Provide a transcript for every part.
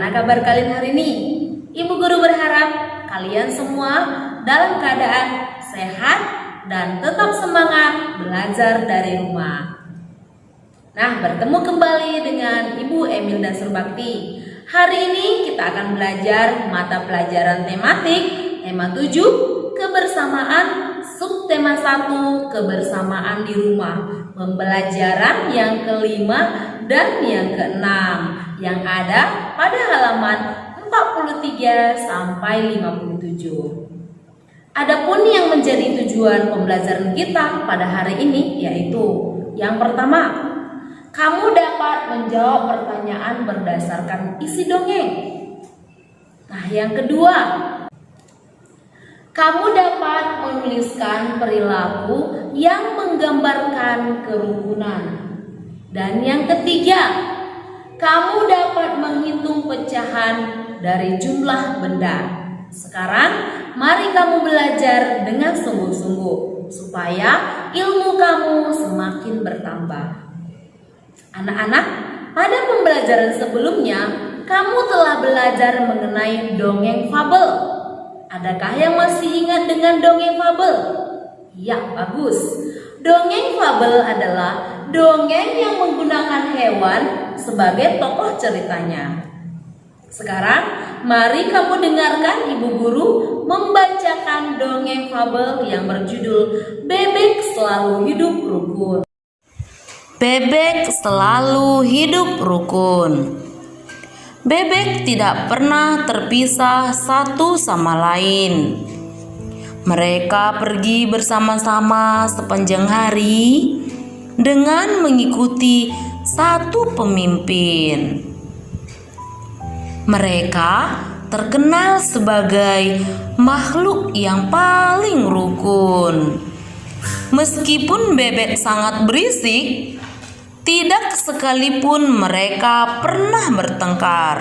Bagaimana kabar kalian hari ini? Ibu guru berharap kalian semua dalam keadaan sehat dan tetap semangat belajar dari rumah. Nah, bertemu kembali dengan Ibu Emil dan Surbakti. Hari ini kita akan belajar mata pelajaran tematik tema 7, kebersamaan, subtema 1, kebersamaan di rumah. Pembelajaran yang kelima dan yang keenam yang ada pada halaman 43 sampai 57. Adapun yang menjadi tujuan pembelajaran kita pada hari ini yaitu yang pertama, kamu dapat menjawab pertanyaan berdasarkan isi dongeng. Nah, yang kedua, kamu dapat menuliskan perilaku yang menggambarkan kerukunan. Dan yang ketiga, kamu dapat menghitung pecahan dari jumlah benda. Sekarang, mari kamu belajar dengan sungguh-sungguh supaya ilmu kamu semakin bertambah. Anak-anak, pada pembelajaran sebelumnya, kamu telah belajar mengenai dongeng fabel. Adakah yang masih ingat dengan dongeng fabel? Ya, bagus. Dongeng fabel adalah dongeng yang menggunakan hewan sebagai tokoh ceritanya. Sekarang, mari kamu dengarkan ibu guru membacakan dongeng fabel yang berjudul Bebek Selalu Hidup Rukun. Bebek selalu hidup rukun. Bebek tidak pernah terpisah satu sama lain. Mereka pergi bersama-sama sepanjang hari dengan mengikuti satu pemimpin. Mereka terkenal sebagai makhluk yang paling rukun. Meskipun bebek sangat berisik, tidak sekalipun mereka pernah bertengkar.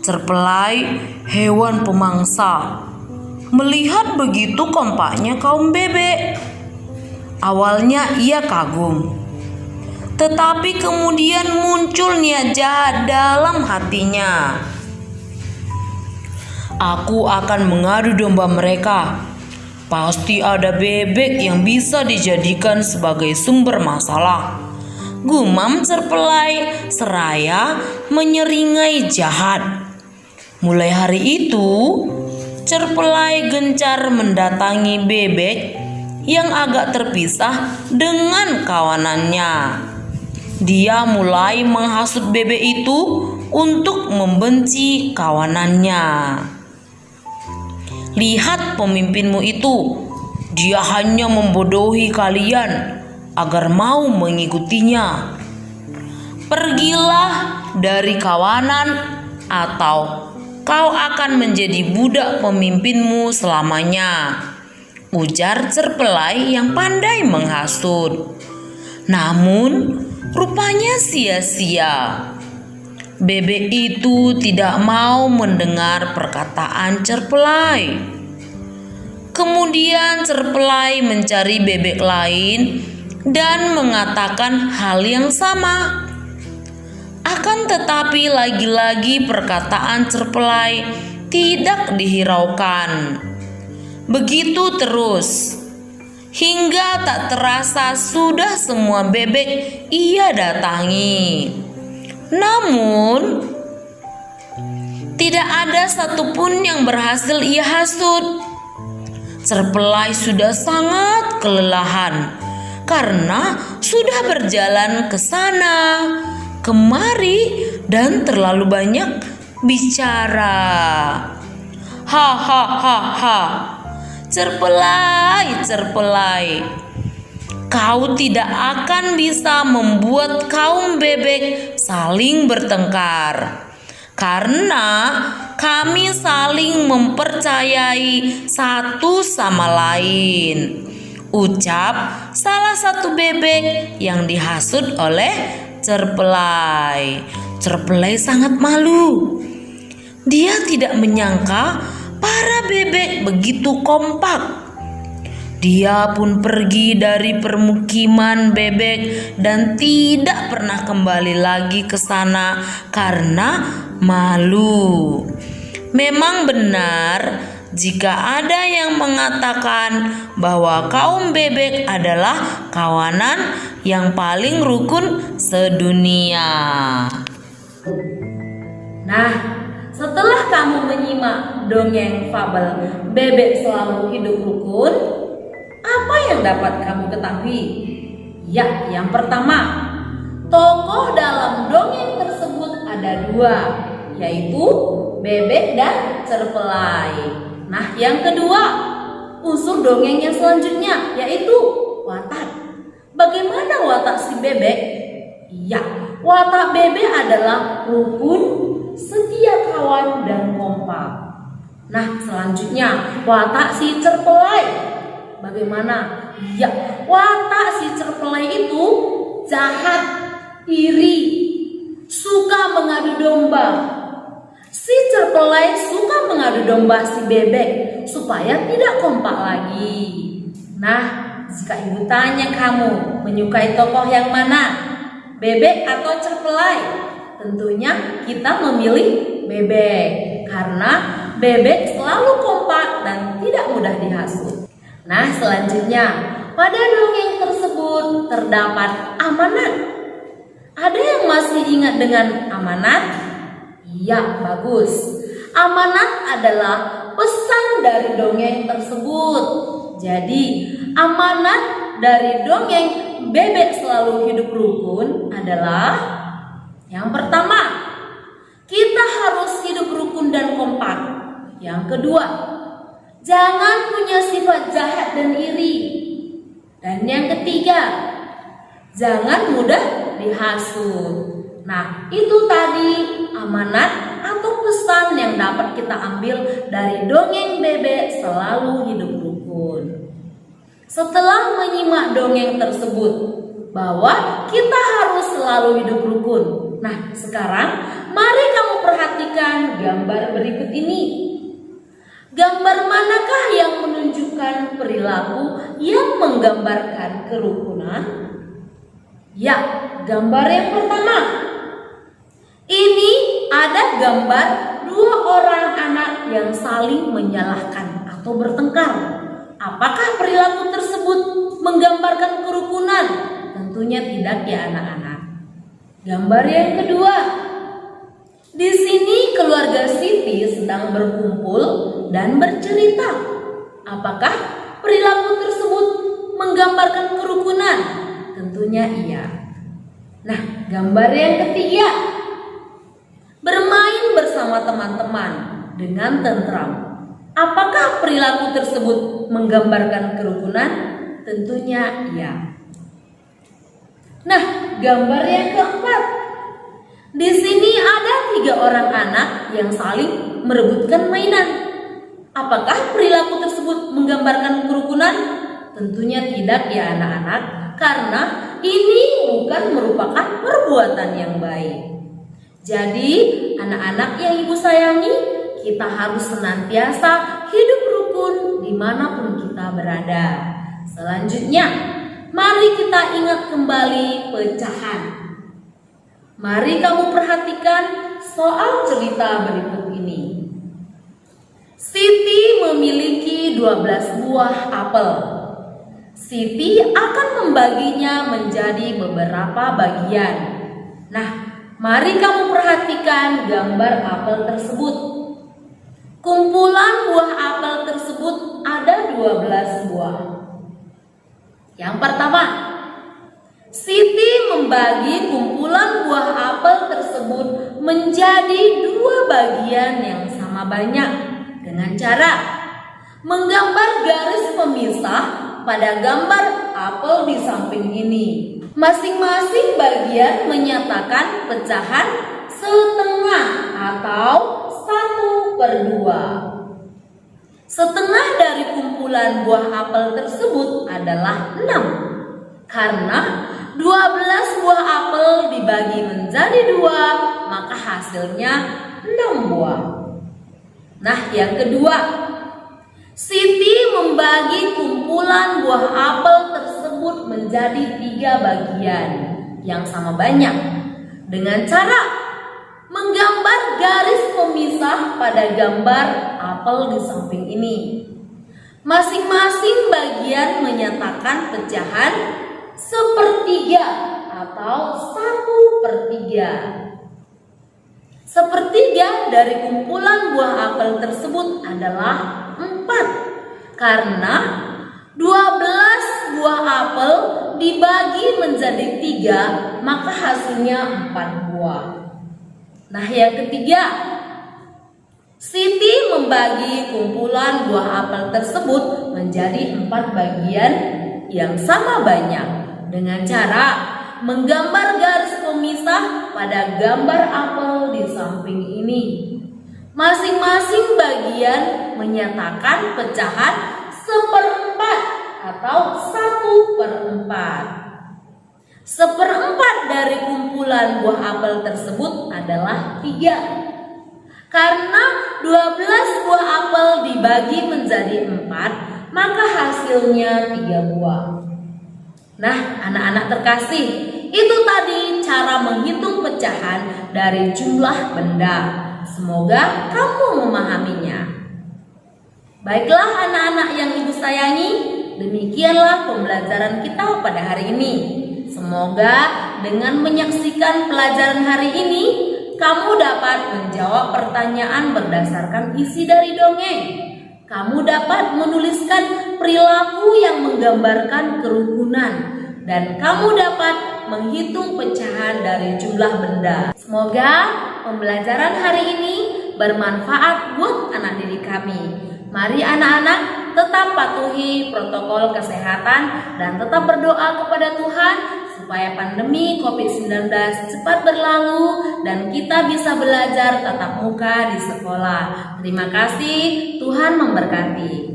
Cerpelai, hewan pemangsa, melihat begitu kompaknya kaum bebek. Awalnya ia kagum, tetapi kemudian muncul niat jahat dalam hatinya. Aku akan mengadu domba mereka. Pasti ada bebek yang bisa dijadikan sebagai sumber masalah, gumam Cerpelai seraya menyeringai jahat. Mulai hari itu, Cerpelai gencar mendatangi bebek yang agak terpisah dengan kawanannya. Dia mulai menghasut bebek itu untuk membenci kawanannya. Lihat pemimpinmu itu, dia hanya membodohi kalian agar mau mengikutinya. Pergilah dari kawanan atau kau akan menjadi budak pemimpinmu selamanya, ujar Cerpelai yang pandai menghasut. Namun rupanya sia-sia. Bebek itu tidak mau mendengar perkataan Cerpelai. Kemudian Cerpelai mencari bebek lain dan mengatakan hal yang sama. Akan tetapi lagi-lagi perkataan Cerpelai tidak dihiraukan. Begitu terus, hingga tak terasa sudah semua bebek ia datangi. Namun, tidak ada satupun yang berhasil ia hasut. Cerpelai sudah sangat kelelahan karena sudah berjalan ke sana, kemari, dan terlalu banyak bicara. Ha. Cerpelai, kau tidak akan bisa membuat kaum bebek saling bertengkar, karena kami saling mempercayai satu sama lain, ucap salah satu bebek yang dihasut oleh Cerpelai. Cerpelai sangat malu. Dia tidak menyangka para bebek begitu kompak. Dia pun pergi dari permukiman bebek dan tidak pernah kembali lagi ke sana karena malu. Memang benar, jika ada yang mengatakan bahwa kaum bebek adalah kawanan yang paling rukun sedunia. Nah, setelah kamu menyimak dongeng fabel Bebek Selalu Hidup Rukun, apa yang dapat kamu ketahui? Ya, yang pertama, tokoh dalam dongeng tersebut ada dua, yaitu bebek dan cerpelai. Nah, yang kedua, unsur dongeng yang selanjutnya, yaitu watak. Bagaimana watak si bebek? Ya, watak bebek adalah rukun, setia kawan, dan kompak. Nah, selanjutnya watak si cerpelai. Bagaimana? Ya, watak si cerpelai itu jahat, iri, suka mengadu domba. Si cerpelai suka mengadu domba si bebek supaya tidak kompak lagi. Nah, jika ibu tanya kamu menyukai tokoh yang mana? Bebek atau cerpelai? Tentunya kita memilih bebek karena bebek selalu kompak dan tidak mudah dihasut. Nah, selanjutnya pada dongeng tersebut terdapat amanat. Ada yang masih ingat dengan amanat? Iya, bagus. Amanat adalah pesan dari dongeng tersebut. Jadi, amanat dari dongeng Bebek Selalu Hidup Rukun adalah yang pertama, kita harus hidup rukun dan kompak. Yang kedua, jangan punya sifat jahat dan iri. Dan yang ketiga, jangan mudah dihasut. Nah, itu tadi amanat atau pesan yang dapat kita ambil dari dongeng Bebek Selalu Hidup Rukun. Setelah menyimak dongeng tersebut bahwa kita harus selalu hidup rukun. Nah, sekarang mari kamu perhatikan gambar berikut ini. Gambar manakah yang menunjukkan perilaku yang menggambarkan kerukunan? Ya, gambar yang pertama. Ini ada gambar dua orang anak yang saling menyalahkan atau bertengkar. Apakah perilaku tersebut menggambarkan kerukunan? Tentunya tidak ya anak-anak. Gambar yang kedua. Di sini keluarga Siti sedang berkumpul dan bercerita. Apakah perilaku tersebut menggambarkan kerukunan? Tentunya iya. Nah, gambar yang ketiga. Bermain bersama teman-teman dengan tentram. Apakah perilaku tersebut menggambarkan kerukunan? Tentunya iya. Nah, gambar yang keempat. Di sini ada 3 orang anak yang saling merebutkan mainan. Apakah perilaku tersebut menggambarkan kerukunan? Tentunya tidak ya anak-anak, karena ini bukan merupakan perbuatan yang baik. Jadi, anak-anak yang ibu sayangi, kita harus senantiasa hidup rukun dimanapun kita berada. Selanjutnya, mari kita ingat kembali pecahan. Mari kamu perhatikan soal cerita berikut ini. Siti memiliki 12 buah apel. Siti akan membaginya menjadi beberapa bagian. Nah, mari kamu perhatikan gambar apel tersebut. Kumpulan buah apel tersebut ada 12 buah. Yang pertama, Siti membagi kumpulan buah apel tersebut menjadi 2 bagian yang sama banyak dengan cara menggambar garis pemisah pada gambar apel di samping ini. Masing-masing bagian menyatakan pecahan setengah atau 1/2. Setengah dari kumpulan buah apel tersebut adalah 6. Karena 12 buah apel dibagi menjadi 2, maka hasilnya 6 buah. Nah, yang kedua, Siti membagi kumpulan buah apel tersebut menjadi 3 bagian yang sama banyak dengan cara menggambar garis pemisah pada gambar apel di samping ini. Masing-masing bagian menyatakan pecahan 1/3 atau 1/3. 1/3 dari kumpulan buah apel tersebut adalah 4, karena 12 buah apel dibagi menjadi 3, maka hasilnya 4 buah. Nah, yang ketiga, Siti membagi kumpulan buah apel tersebut menjadi 4 bagian yang sama banyak dengan cara menggambar garis pemisah pada gambar apel di samping ini. Masing-masing bagian menyatakan pecahan 1/4 atau 1/4. 1/4 dari kumpulan buah apel tersebut adalah 3. Karena 12 buah apel dibagi menjadi 4, maka hasilnya 3 buah. Nah, anak-anak terkasih, itu tadi cara menghitung pecahan dari jumlah benda. Semoga kamu memahaminya. Baiklah anak-anak yang ibu sayangi, demikianlah pembelajaran kita pada hari ini. Semoga dengan menyaksikan pelajaran hari ini, kamu dapat menjawab pertanyaan berdasarkan isi dari dongeng. Kamu dapat menuliskan perilaku yang menggambarkan kerukunan, dan kamu dapat menghitung pecahan dari jumlah benda. Semoga pembelajaran hari ini bermanfaat buat anak didik kami. Mari anak-anak tetap patuhi protokol kesehatan dan tetap berdoa kepada Tuhan supaya pandemi COVID-19 cepat berlalu dan kita bisa belajar tatap muka di sekolah. Terima kasih, Tuhan memberkati.